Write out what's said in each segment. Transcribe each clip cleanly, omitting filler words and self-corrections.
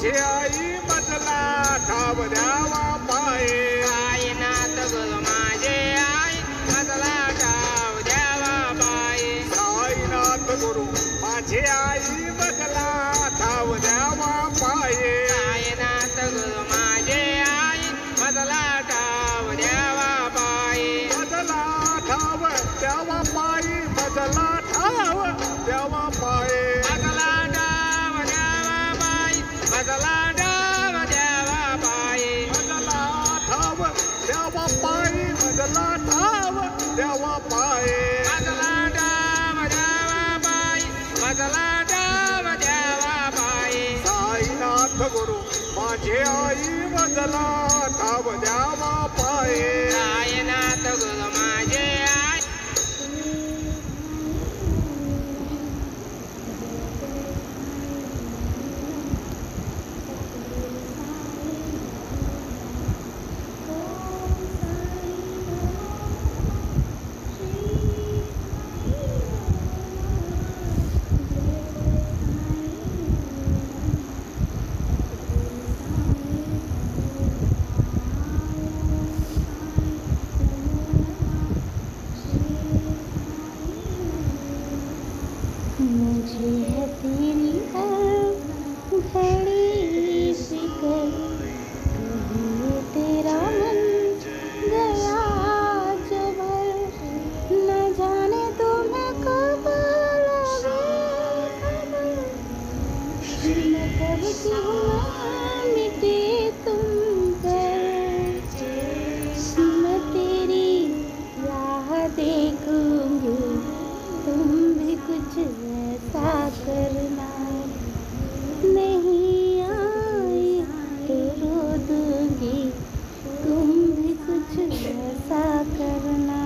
माझे आई मजला ठाव द्यावा पाये साईनाथ गुरु माझे आई मजला ठाव द्यावा पाये साईनाथ गुरु माझे आई मजला ठाव द्यावा पाये साईनाथ गुरु माझे आई मजला ठाव द्यावा पाये मजला ठाव द्यावा पायी मजला ठाव द्यावा पाये मजला ठाव द्यावा पाये मजला ठाव द्यावा पाये मजला ठाव द्यावा पायी मजला ठाव द्यावा पाये मजला ठाव द्यावा पाये मजला ठाव द्यावा पाये साईनाथ गुरु माझे आई मजला ठाव द्यावा पाये साईनाथ गुरु माझे आई मुझे है तेरी घड़ी फिकर कहीं तेरा मन गया जबर न जाने तो मैं कब मैं कब की हूँ मिटे तुम पर मैं तेरी राह देखूंगी तुम भी कुछ ऐसा करना नहीं आई तो रो दूंगी तुम भी कुछ ऐसा करना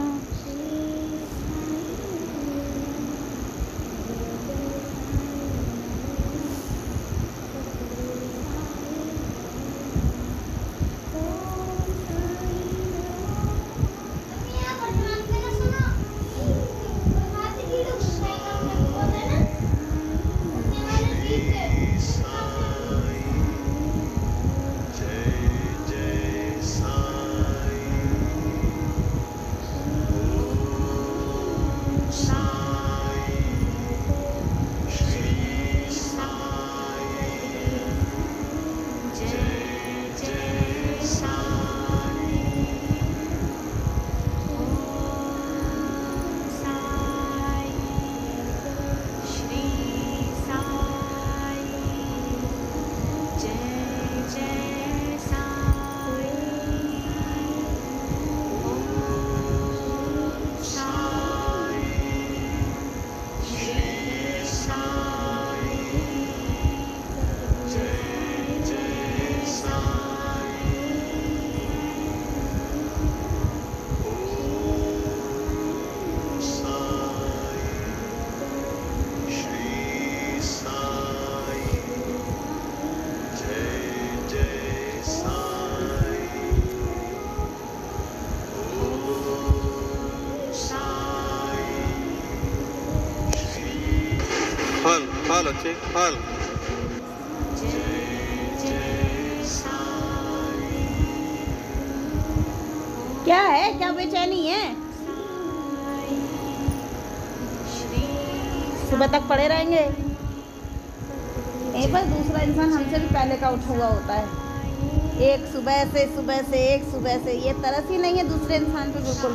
हाल अच्छे हाल क्या है क्या बेचैनी है सुबह तक पड़े रहेंगे यहीं पर दूसरा इंसान हमसे भी पहले का उठा हुआ होता है एक सुबह से ये तरस ही नहीं है दूसरे इंसान पे बिल्कुल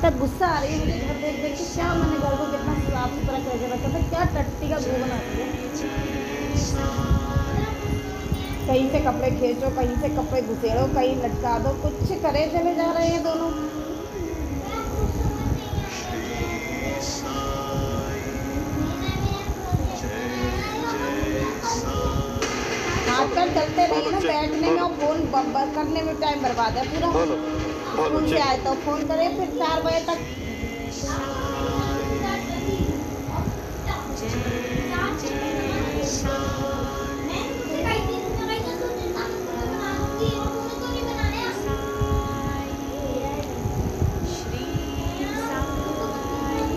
तब गुस्सा आ रही है मुझे घर देख देख के क्या मैंने घर को कितना साफ सुथरा करके रखा था क्या टट्टी का गो बनाती है कहीं से कपड़े खींचो कहीं से कपड़े घुसेड़ो कहीं लटका दो कुछ करे चले जा रहे हैं दोनों आजकल चलते रहिए ना बैठने में और फोन करने में टाइम बर्बाद है पूरा फोन से आए तो फोन करे फिर 4 बजे तक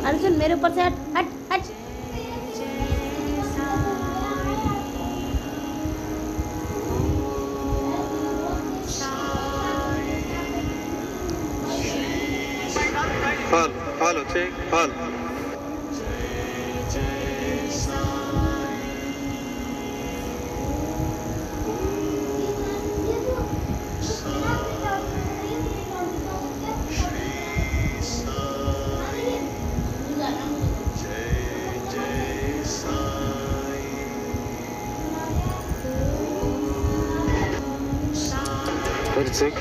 अर्जुन मेरे ऊपर से हट हट हट हॉल हॉल चेक हॉल चेक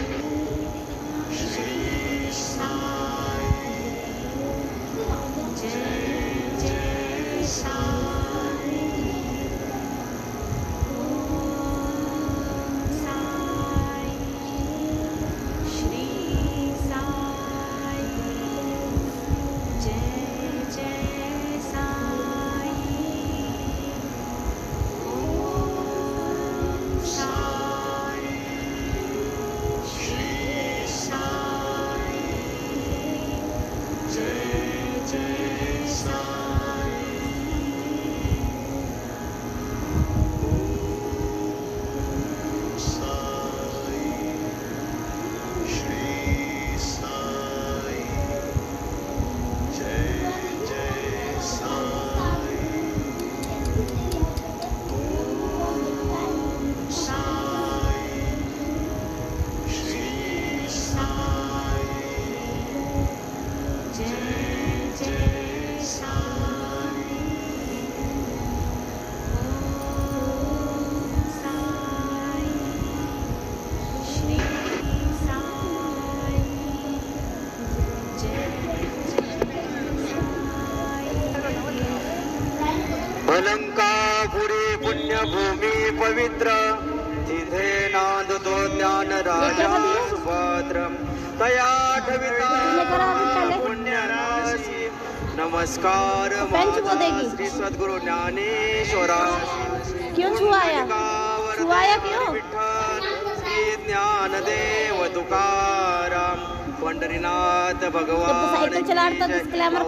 अलंकापुरी पुण्यभूमी पवित्र तिथे नांदतो ज्ञान राजा सुभद्र तया ठविता पुण्यराशी नमस्कार श्री सद्गुरु ज्ञानेश्वरा क्यों छुआया क्यों श्री ज्ञानदेव तुकाराम पंढरीनाथ भगवान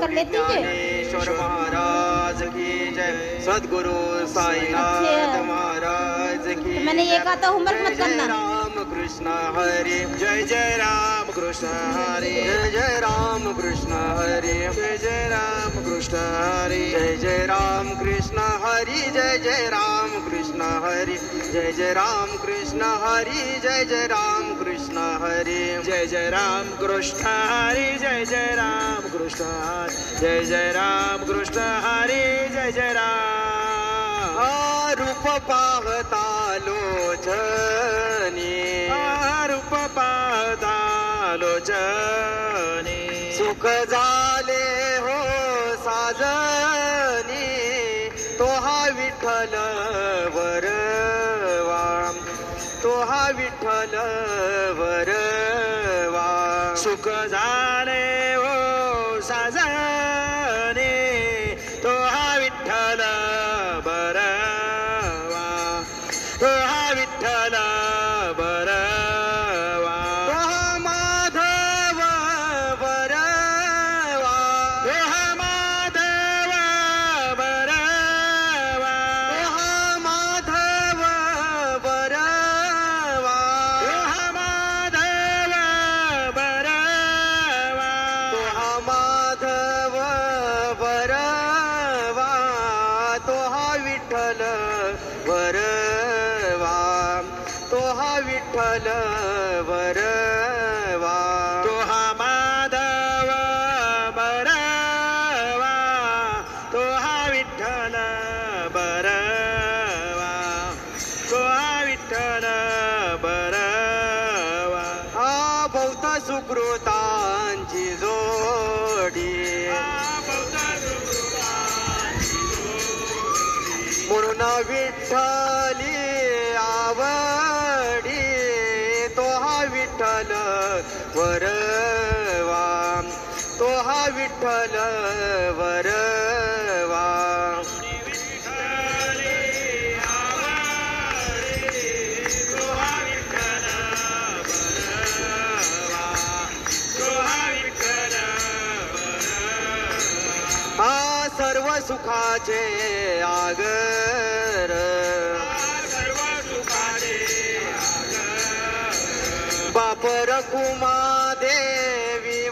कर लेती ज्ञानेश्वर महाराज की जय सद्गुरु साईनाथ महाराज की मैंने ये कहा था होमवर्क मत करना। राम कृष्ण हरि जय जय राम कृष्ण हरि जय जय राम कृष्ण हरि जय जय राम कृष्ण हरि जय जय राम कृष्ण हरि जय जय राम कृष्ण हरि जय जय राम कृष्ण हरि जय जय राम कृष्ण हरि जय जय राम कृष्ण हरि जय जय राम कृष्ण हरि जय जय राम कृष्ण हरि जय जय राम रूप पाहता लोचनी रूप पाहता लोचनी सुख झाले हो साजनी तो हा विठ्ठल वरवा तो हा विठ्ठल वरवा सुख झाले हो साजनी तो हा विठ्ठल बरवा तो हा विठ्ठल बरवा तो हा माधव बरवा तो हा माधव बरवा तो हा माधव बरवा तो हा माधव बरवा तो हा माधव बरवा तो हा विठ्ठल वरवा तो हा विठ्ठल वरवा तो हा माधव बरवा तो हा विठ्ठल बरवा तो हा विठ्ठल बरवा हा बौद्ध सुकृतांची जोडी म्हणून विठ्ठली आवडी तो हा विठ्ठल वरवा तो हा विठ्ठल वरवा हा सर्व सुखाचे आगर बाप रखुमा देवीवर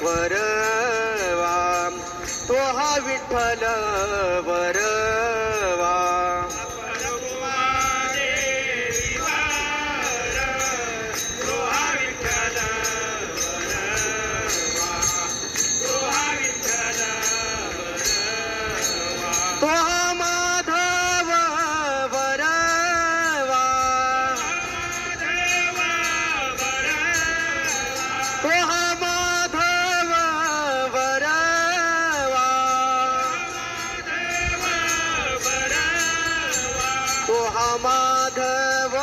वरवा तो हा विठ्ठल वरवा तो हा माधव वरवा तो हा माधव वरवा तो हा माधव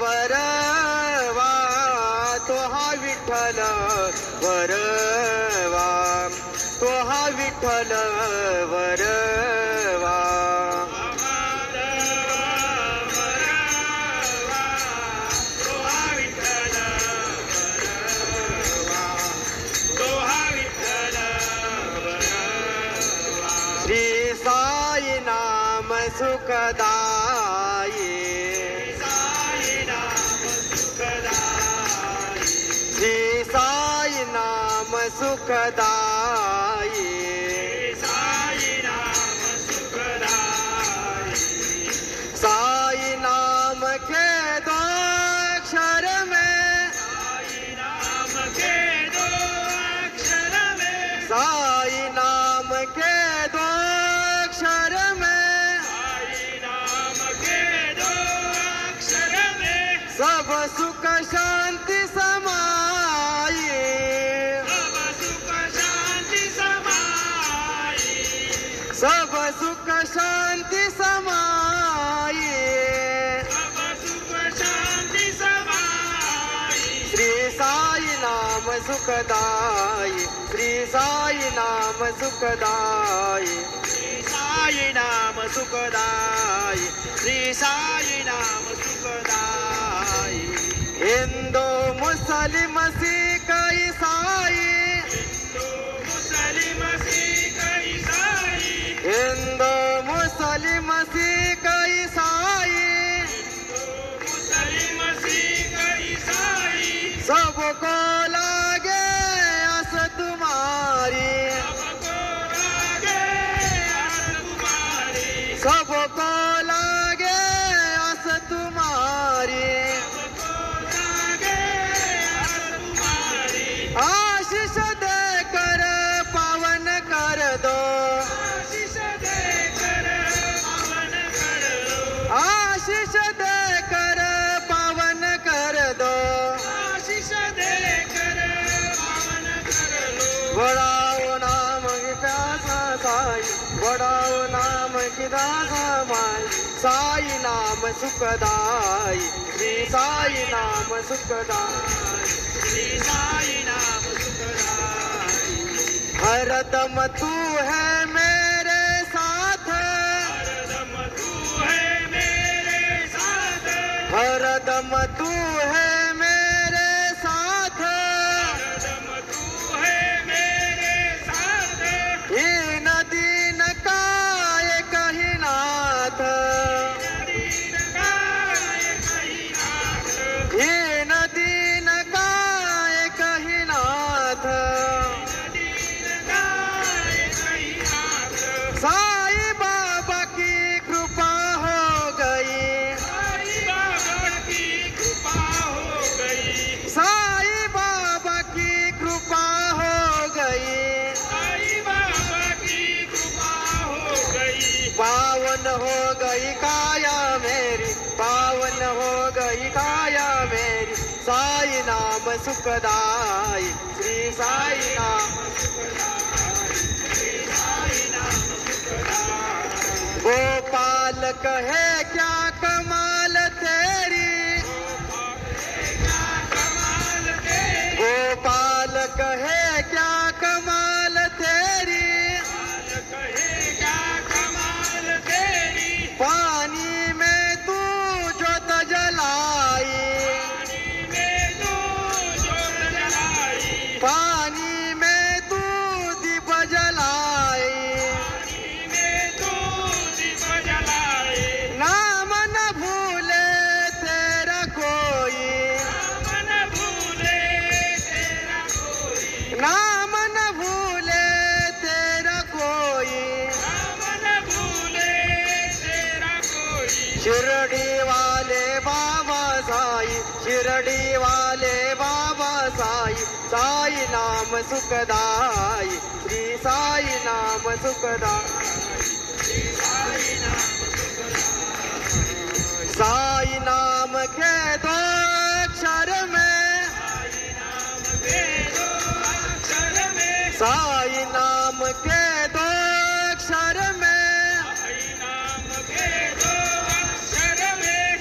वरवा तो हा विठ्ठल वरवा तो हा विठ्ठल वरवा श्री साई नाम सुखदाई श्री साई नाम सुखदाई साई नाम के दो अक्षर में साई नाम के दो अक्षर में सब सुख शांति समाई सब सुख शांति समाई श्री साई नाम सुखदाई श्री साई नाम सुखदाई साई नाम सुखदाई श्री साई नाम सुखदाई हिंदू मुस्लिम सिख ईसाई हिंदू मुस्लिम सिख ईसाई सबको लागे आस तुम्हारी सबको लागे आस तुम्हारी आशीष देकर पावन कर दो आशीष देकर पावन कर दो बढ़ाओ नाम की प्यासा साई बढ़ाओ नाम की दासा माई साई नाम सुखदाई श्री साई नाम सुखदाई हरदम तू है मेरे साथ हरदम तू है मेरे साथ हीन दीन का एक ही नाथ हीन दीन का एक ही नाथ साई बाबा की कृपा हो गई साई बाबा की कृपा हो गई पावन हो गई काया मेरी पावन हो गई काया मेरी साई नाम सुखदाई श्री साई नाम गोपाल कहे क्या कमाल तेरी गोपाल कहे क्या कमाल तेरी पानी में तू जोत जलाई पानी में तू दीप जलाई नाम न भूले तेरा कोई शिरडी वाले बाबा साई, साई नाम सुखदाई, श्री साई नाम सुखदाई, साई नाम के दो अक्षर में, साई नाम के दो अक्षर में,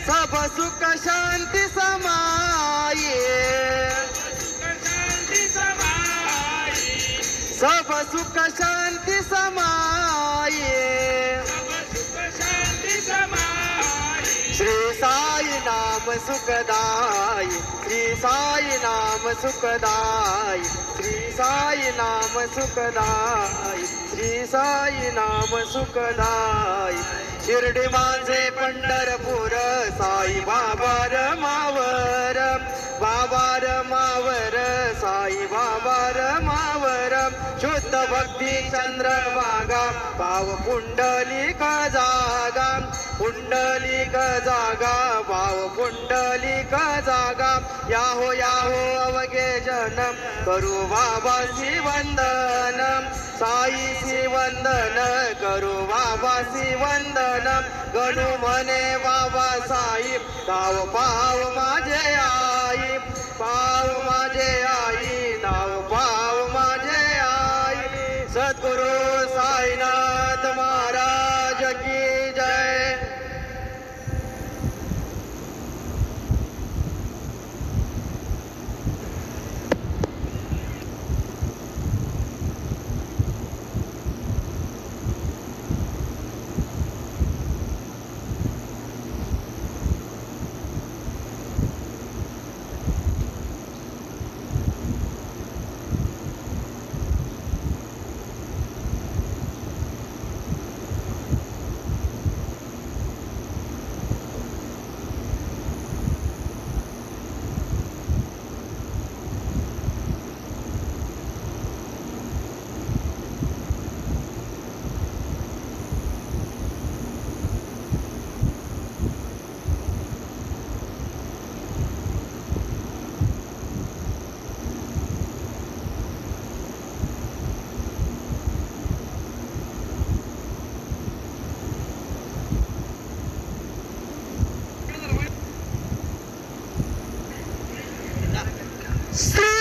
सब सुख शांति समाये, सब सुख शांति समाये, श्री साई नाम सुखदाई, श्री साई नाम सुखदाई, श्री साई नाम सुखदाई, श्री साई नाम सुखदाई, शिर्डी माझे पंढरपूर, साई बाबा रमावर, बाबा रमावर, साई बाबा रमावर, शुद्ध भक्ती चंद्रभागा, भाव पुंडलिक जागा, पुंडलिक जागा, भाव पुंडलिक जागा, याहो याहो अवघे जनम, करू बाबासी वंदन, साईसी वंदन, करू बाबासी वंदन, गणू म्हणे बाबा साई, नाव पाव माझे आई, पाव माझे आई, नाव पाव माझे आई, सद्गुरु साईनाथ महाराज की जय. श्री